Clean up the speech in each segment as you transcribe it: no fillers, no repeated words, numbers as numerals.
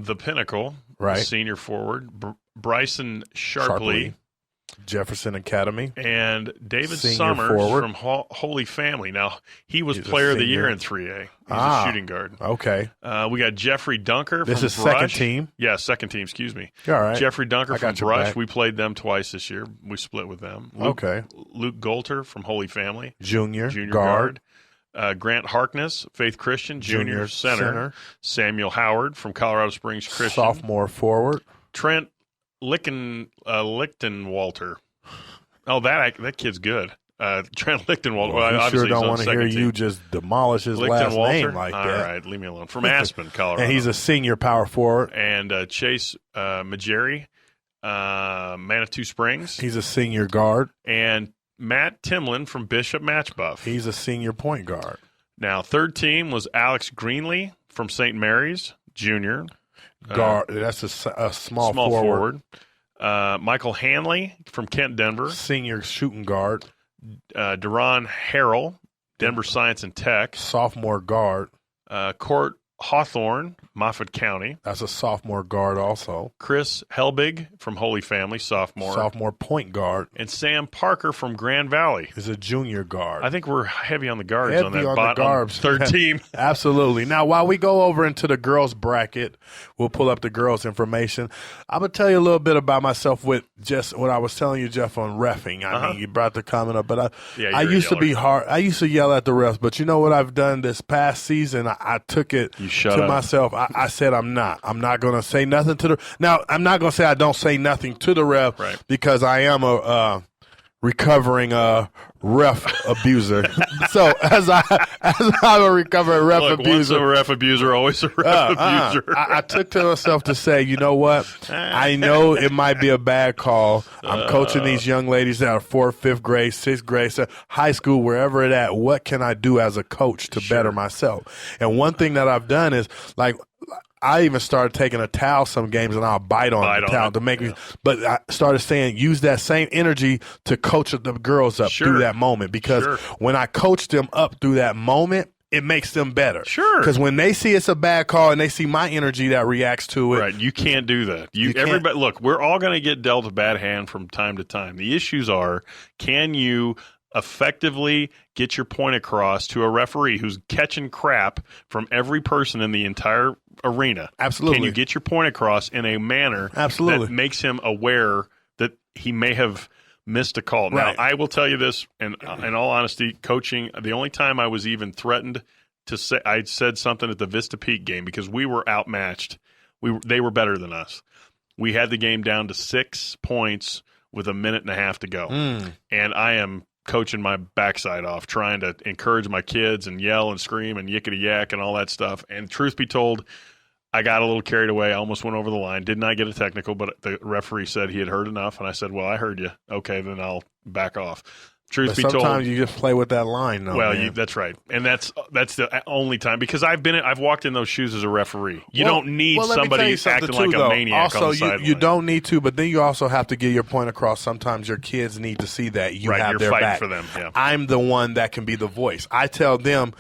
the pinnacle, right? Senior forward, Bryson Sharpley. Jefferson Academy. And David Senior Summers forward. from Holy Family. Now, he's a Player of the senior. Year in 3A. He's a shooting guard. Okay. We got Jeffrey Dunker This from is Brush. second team? Yeah, second team, excuse me. All right. Jeffrey Dunker I from got your Brush. back. We played them twice this year. We split with them. Okay. Luke Golter from Holy Family. Junior guard. Grant Harkness, Faith Christian, Junior center. Samuel Howard from Colorado Springs Christian. Sophomore forward. Trent Lichtenwalter. Oh, that kid's good. Trent Lichtenwalter. Well, Well, I sure obviously don't he's on want to hear second team. you just demolish his last Lichtenwalter? name like All that. right, leave me alone. From Aspen, Colorado. And he's a senior power forward. And Chase Majeri, Manitou Springs. He's a senior guard. And Matt Timlin from Bishop Matchbuff. He's a senior point guard. Now, third team was Alex Greenlee from St. Mary's, junior. Guard. That's a small forward. Michael Hanley from Kent, Denver. Senior shooting guard. Deron Harrell, Denver Science and Tech. Sophomore guard. Court Hawthorne, Moffett County. That's a sophomore guard also. Chris Helbig from Holy Family, sophomore. Sophomore point guard. And Sam Parker from Grand Valley. Is a junior guard. I think we're heavy on the guards on that third team. Absolutely. Now, while we go over into the girls bracket, we'll pull up the girls information. I'm going to tell you a little bit about myself with just what I was telling you, Jeff, on reffing. I mean, you brought the comment up, but I used to be hard. I used to yell at the refs, but you know what I've done this past season? I took it to myself. I said I'm not going to say nothing to the – now, I'm not going to say I don't say nothing to the ref because I am a recovering ref abuser. So as I'm a recovering ref abuser. Once a ref abuser, always a ref abuser. I took to myself to say, you know what? I know it might be a bad call. I'm coaching these young ladies that are 4th, 5th grade, 6th grade, high school, wherever it at. What can I do as a coach to better myself? And one thing that I've done is, like, I even started taking a towel some games and I'll bite on the towel to make me. But I started saying, use that same energy to coach the girls up through that moment. Because when I coach them up through that moment, it makes them better. Sure. Because when they see it's a bad call and they see my energy that reacts to it. Right. You can't do that. Everybody, look, we're all going to get dealt a bad hand from time to time. The issues are, can you effectively get your point across to a referee who's catching crap from every person in the entire arena? Absolutely. Can you get your point across in a manner that makes him aware that he may have missed a call? Now, I will tell you this, and in all honesty, coaching, the only time I was even threatened to say, I said something at the Vista Peak game because we were outmatched. They were better than us. We had the game down to 6 points with a minute and a half to go. And I am coaching my backside off, trying to encourage my kids and yell and scream and yickety yak and all that stuff. And truth be told, I got a little carried away. I almost went over the line. Did not get a technical, but the referee said he had heard enough. And I said, well, I heard you. Okay, then I'll back off. Truth be told, sometimes you just play with that line, though. Well, that's right, and that's the only time because I've walked in those shoes as a referee. You don't need somebody acting like a maniac on the sideline. You don't need to, but then you also have to get your point across. Sometimes your kids need to see that you have their back. For them. Yeah. I'm the one that can be the voice. I tell them,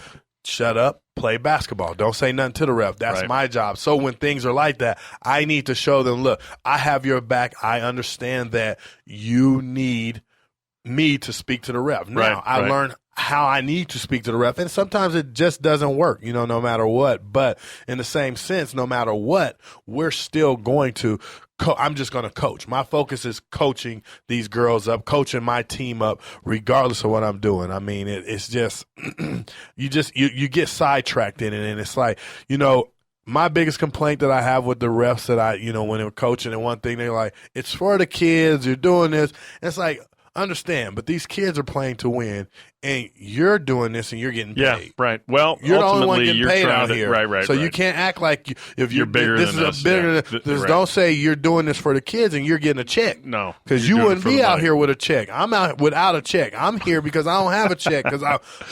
shut up, play basketball. Don't say nothing to the ref. That's my job. So when things are like that, I need to show them, look, I have your back. I understand that you need me to speak to the ref. Now, I learned how I need to speak to the ref, and sometimes it just doesn't work, no matter what. But in the same sense, no matter what, we're still going to I'm just going to coach. My focus is coaching these girls up, coaching my team up, regardless of what I'm doing. I mean, it's just you get sidetracked in it, and it's like, my biggest complaint that I have with the refs that when they're coaching, and one thing they're like, it's for the kids, you're doing this. And it's like, understand, but these kids are playing to win, and you're doing this and you're getting paid. Yeah, right. Well, you're the only one getting paid out here. Right. So you can't act like if you're bigger this than is this. A bigger than, don't say you're doing this for the kids and you're getting a check. No. Because you wouldn't be out here with a check. I'm out without a check. I'm here because I don't have a check because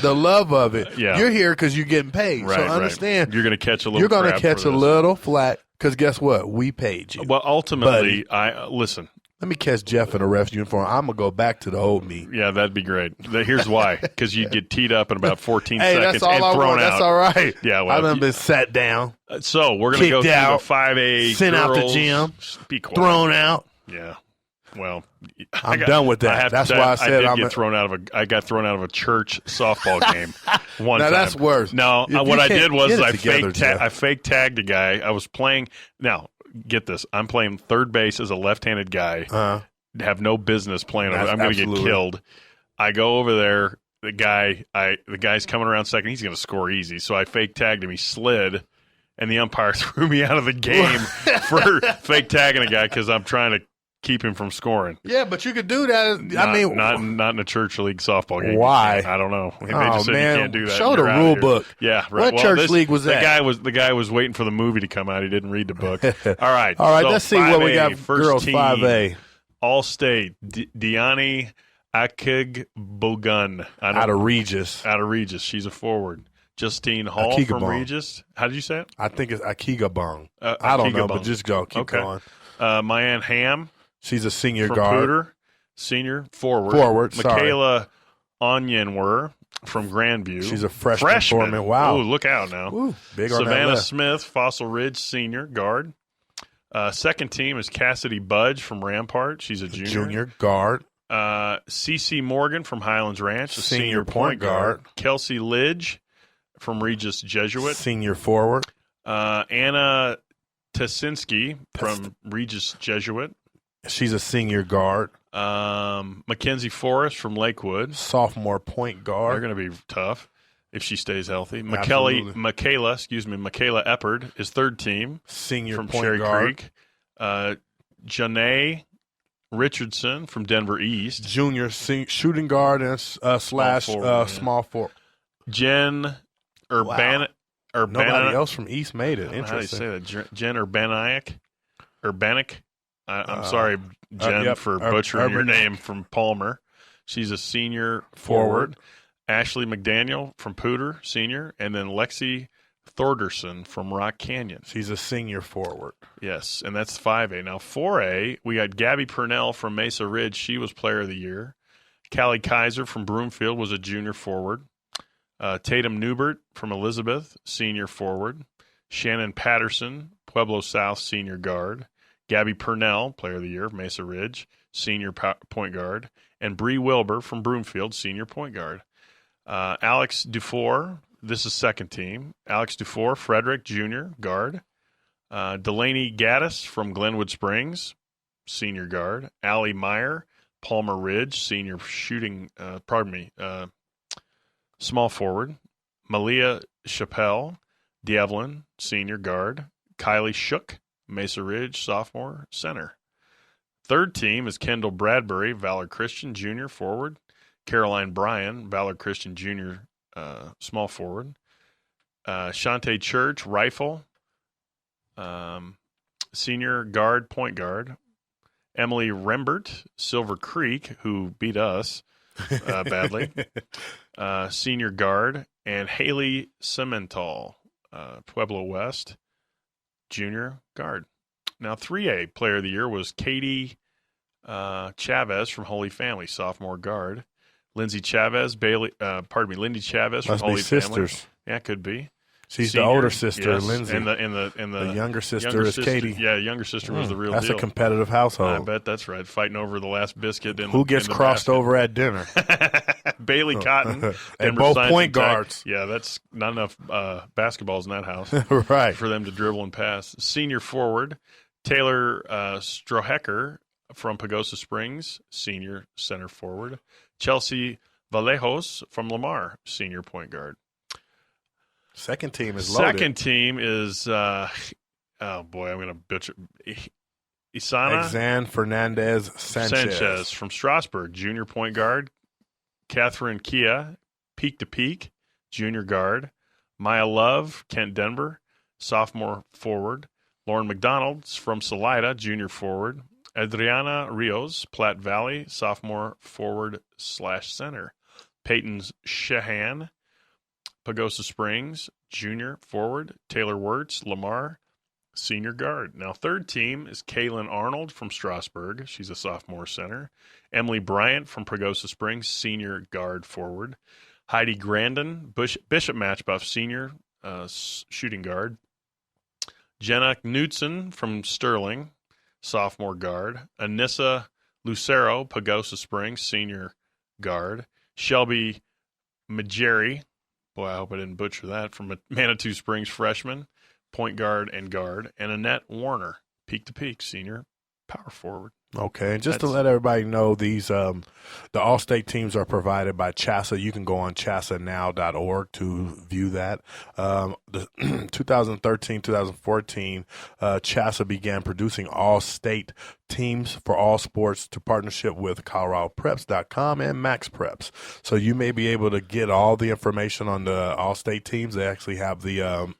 the love of it. Yeah. You're here because you're getting paid. Right, so understand. You're going to catch a little You're going to catch a little flack because guess what? We paid you. Well, ultimately, listen. Let me catch Jeff in a ref's uniform. I'm going to go back to the old me. Yeah, that'd be great. Here's why. Because you'd get teed up in about 14 hey, seconds that's all and I thrown want. out. That's all right. Yeah, well, I done been sat down. So we're going to go through out, the 5A sent girls. out the gym, Be quiet. thrown out. Yeah. Well, I'm done with that. That's why I said I got thrown out of a church softball game one now time. That's worse. No, what I did was I together, fake tagged a guy. I was playing. Now, get this. I'm playing third base as a left-handed guy. Have no business playing. I'm going to get killed. I go over there. The guy's coming around second. He's going to score easy. So I fake tagged him. He slid, and the umpire threw me out of the game for fake tagging a guy because I'm trying to keep him from scoring. Yeah, but you could do that. Not in a church league softball game. Why? I don't know. They just said you can't do that. Show the rule book. Yeah, right. What church league was that? The guy was waiting for the movie to come out. He didn't read the book. All right. All right. So let's see what we got. First Girls team, 5A. All state. Diani Akigbogun out of Regis. Out of Regis. She's a forward. Justine Hall from Regis. How did you say it? I think it's Akigabong. I don't know, but just go. Keep going. Mayanne Ham. She's a senior from guard. Pooter, senior forward. Michaela Onyenwer from Grandview. She's a freshman. Wow. Ooh, look out now. Ooh, big on Savannah that Smith, Fossil Ridge, senior guard. Second team is Cassidy Budge from Rampart. She's a junior. Junior guard. CC Morgan from Highlands Ranch, a senior point guard. Kelsey Lidge from Regis Jesuit. Senior forward. Anna Tesinski from Regis Jesuit. She's a senior guard. Mackenzie Forrest from Lakewood. Sophomore point guard. They're going to be tough if she stays healthy. Absolutely. Michaela Eppard is third team. Senior from point Cherry guard. Creek. Janae Richardson from Denver East. Junior shooting guard and slash small forward. Jen Urbana. Nobody else from East made it. Interesting. How do you say that? Jen Urbanic. I'm sorry, Jen, for butchering your name from Palmer. She's a senior forward. Ashley McDaniel from Pooter, senior. And then Lexi Thorderson from Rock Canyon. She's a senior forward. Yes, and that's 5A. Now, 4A, we got Gabby Purnell from Mesa Ridge. She was player of the year. Callie Kaiser from Broomfield was a junior forward. Tatum Newbert from Elizabeth, senior forward. Shannon Patterson, Pueblo South, senior guard. Gabby Purnell, player of the year, Mesa Ridge, senior point guard. And Bree Wilbur from Broomfield, senior point guard. Alex Dufour, this is second team. Alex Dufour, Frederick, junior guard. Delaney Gaddis from Glenwood Springs, senior guard. Allie Meyer, Palmer Ridge, senior small forward. Malia Chappelle, Dievlin, senior guard. Kylie Shook, Mesa Ridge, sophomore, center. Third team is Kendall Bradbury, Valor Christian, junior forward. Caroline Bryan, Valor Christian, junior, small forward. Shantae Church, rifle, senior guard, point guard. Emily Rembert, Silver Creek, who beat us badly, senior guard. And Haley Cemental, Pueblo West, junior guard. Now, 3A player of the year was Katie Chavez from Holy Family, sophomore guard. Lindsay Chavez, Lindy Chavez from Holy Family. Yeah, could be. She's senior, the older sister, yes. Lindsay. And the younger sister is Katie. Yeah, younger sister was the real deal. That's a competitive household. I bet that's right. Fighting over the last biscuit. Who gets crossed over at dinner? Bailey Cotton. And both point guards. Yeah, that's not enough basketballs in that house. Right. For them to dribble and pass. Senior forward, Taylor Strohecker from Pagosa Springs, senior center forward. Chelsea Vallejos from Lamar, senior point guard. Second team is loaded. Second team is, oh boy, I'm going to butcher. Exan Fernandez Sanchez from Strasburg, junior point guard. Catherine Kia, peak to peak, junior guard. Maya Love, Kent Denver, sophomore forward. Lauren McDonald from Salida, junior forward. Adriana Rios, Platte Valley, sophomore forward/center. Peyton Shahan, Pagosa Springs, junior forward. Taylor Wirtz, Lamar, senior guard. Now, third team is Kaylin Arnold from Strasburg. She's a sophomore center. Emily Bryant from Pagosa Springs, senior guard forward. Heidi Grandin, Bishop Matchbuff, senior shooting guard. Jenna Knudsen from Sterling, sophomore guard. Anissa Lucero, Pagosa Springs, senior guard. Shelby Majeri, boy, I hope I didn't butcher that, from Manitou Springs, freshman, point guard and guard. And Annette Warner, peak to peak, senior power forward. Okay, and just to let everybody know, these the All-State teams are provided by CHSAA. You can go on chasanow.org to view that. The 2013-2014, CHSAA began producing All-State teams for all sports to partnership with ColoradoPreps.com and Max Preps. So you may be able to get all the information on the All-State teams. They actually have the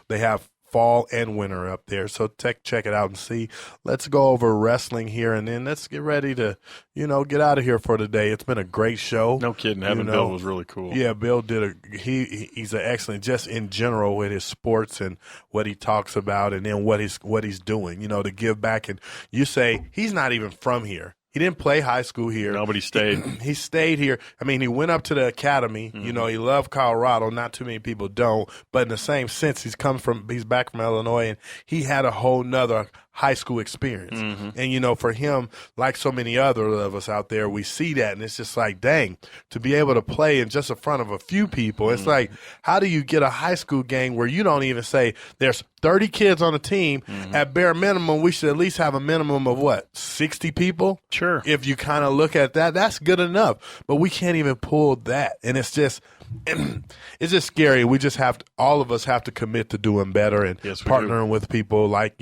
they have fall and winter up there. So check it out and see. Let's go over wrestling here, and then let's get ready to, get out of here for today. It's been a great show. No kidding. Having Bill was really cool. Yeah, Bill did he's an excellent, just in general with his sports and what he talks about, and then what he's doing, to give back. And you say he's not even from here. He didn't play high school here. Nobody stayed. He stayed here. I mean, he went up to the academy. Mm-hmm. He loved Colorado. Not too many people don't. But in the same sense, he's back from Illinois, and he had a whole nother high school experience. Mm-hmm. And, for him, like so many other of us out there, we see that, and it's just like, dang, to be able to play in just in front of a few people, it's like, how do you get a high school game where you don't even say there's 30 kids on the team? Mm-hmm. At bare minimum, we should at least have a minimum of 60 people? Sure. If you kind of look at that, that's good enough. But we can't even pull that. And it's just scary. We just all of us have to commit to doing better and partnering with people like,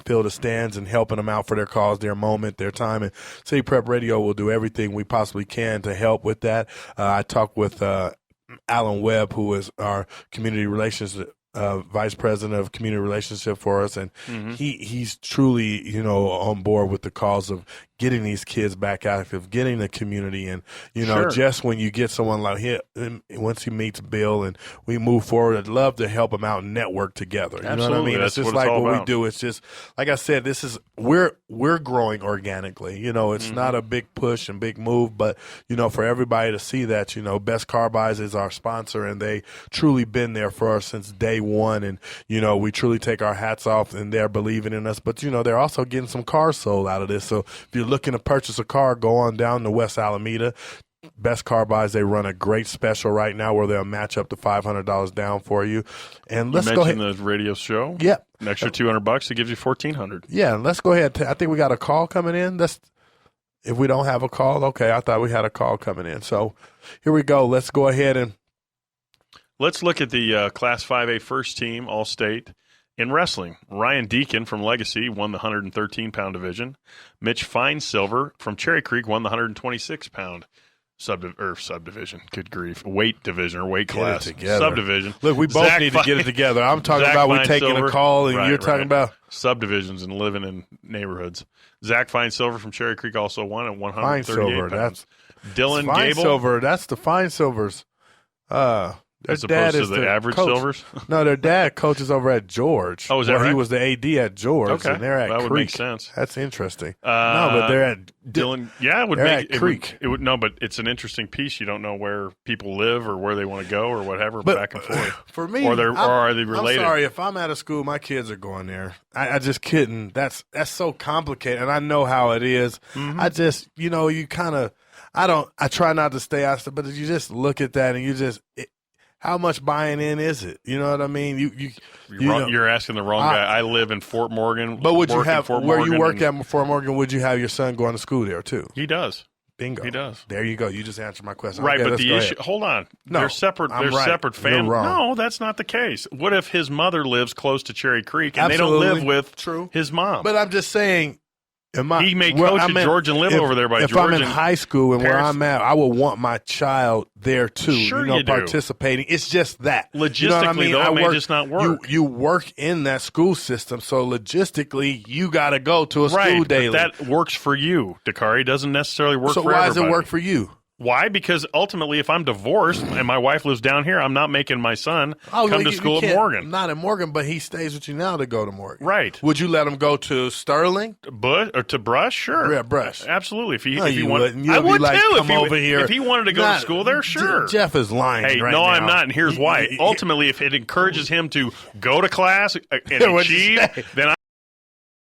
fill the stands and helping them out for their cause, their moment, their time. And City Prep Radio will do everything we possibly can to help with that. I talked with Alan Webb, who is our community relations vice president of community relationship for us, and he's truly on board with the cause of getting these kids back active, getting the community, and just when you get someone like him, once he meets Bill and we move forward, I'd love to help him out and network together. You know what I mean? That's it's just like what we do. It's just like I said, we're growing organically. It's not a big push and big move, but for everybody to see that, Best Car Buys is our sponsor, and they truly been there for us since day one, and we truly take our hats off, and they're believing in us. But they're also getting some cars sold out of this. So if you're looking to purchase a car, go on down to West Alameda. Best Car Buys, they run a great special right now where they'll match up to $500 down for you. And let's go ahead. The radio show. Yeah, an extra $200, it gives you $1,400. Yeah, let's go ahead. I think we got a call coming in. If we don't have a call, okay. I thought we had a call coming in. So here we go. Let's go ahead and let's look at the Class 5A first team All-State. In wrestling, Ryan Deacon from Legacy won the 113-pound division. Mitch Finesilver from Cherry Creek won the 126-pound subdivision. Good grief. Weight division or weight class. Subdivision. Look, we both need to get it together. I'm talking about we taking a call, and you're talking about subdivisions and living in neighborhoods. Zach Finesilver from Cherry Creek also won at 138 pounds. Dylan Gable. Finesilver, that's the Finesilvers. As opposed to the average coach. Silvers? No, their dad coaches over at George. Oh, is that right? He was the AD at George, and they're at Creek. That would make sense. That's interesting. No, but they're at Dylan. Yeah, it would they're make at Creek. It would no, but it's an interesting piece. You don't know where people live or where they want to go or whatever. But back and forth. For me, or are they related? I'm sorry if I'm at a school, my kids are going there. I just couldn't. That's so complicated, and I know how it is. Mm-hmm. I just you kind of. I try not to stay out, but you just look at that and you just. How much buying in is it? You know what I mean? You're asking the wrong guy. I live in Fort Morgan. But would you have where you work at Fort Morgan? Would you have your son going to school there too? He does. Bingo. He does. There you go. You just answered my question. Right, okay, but the issue. Hold on. No, they're separate. They're right. Separate families. No, that's not the case. What if his mother lives close to Cherry Creek and Absolutely. they don't live with his mom? But I'm just saying. He may coach at George and live over there by George. If I'm in high school and where I'm at, I will want my child there too. Sure, you participating. It's just that. Logistically, though, it may just not work. You work in that school system, so logistically, you got to go to a school daily. But that works for you, Dakari. Doesn't necessarily work for everybody. So why does it work for you? Why? Because ultimately, if I'm divorced and my wife lives down here, I'm not making my son come to school at Morgan. Not at Morgan, but he stays with you now to go to Morgan. Right. Would you let him go to Sterling? To Brush? Sure. Yeah, Brush. Absolutely. If he wouldn't. wanted, I would like, too. If he wanted to go to school there, sure. Jeff is lying. Hey, right no, now. I'm not. And here's why. Ultimately, if it encourages him to go to class and achieve, then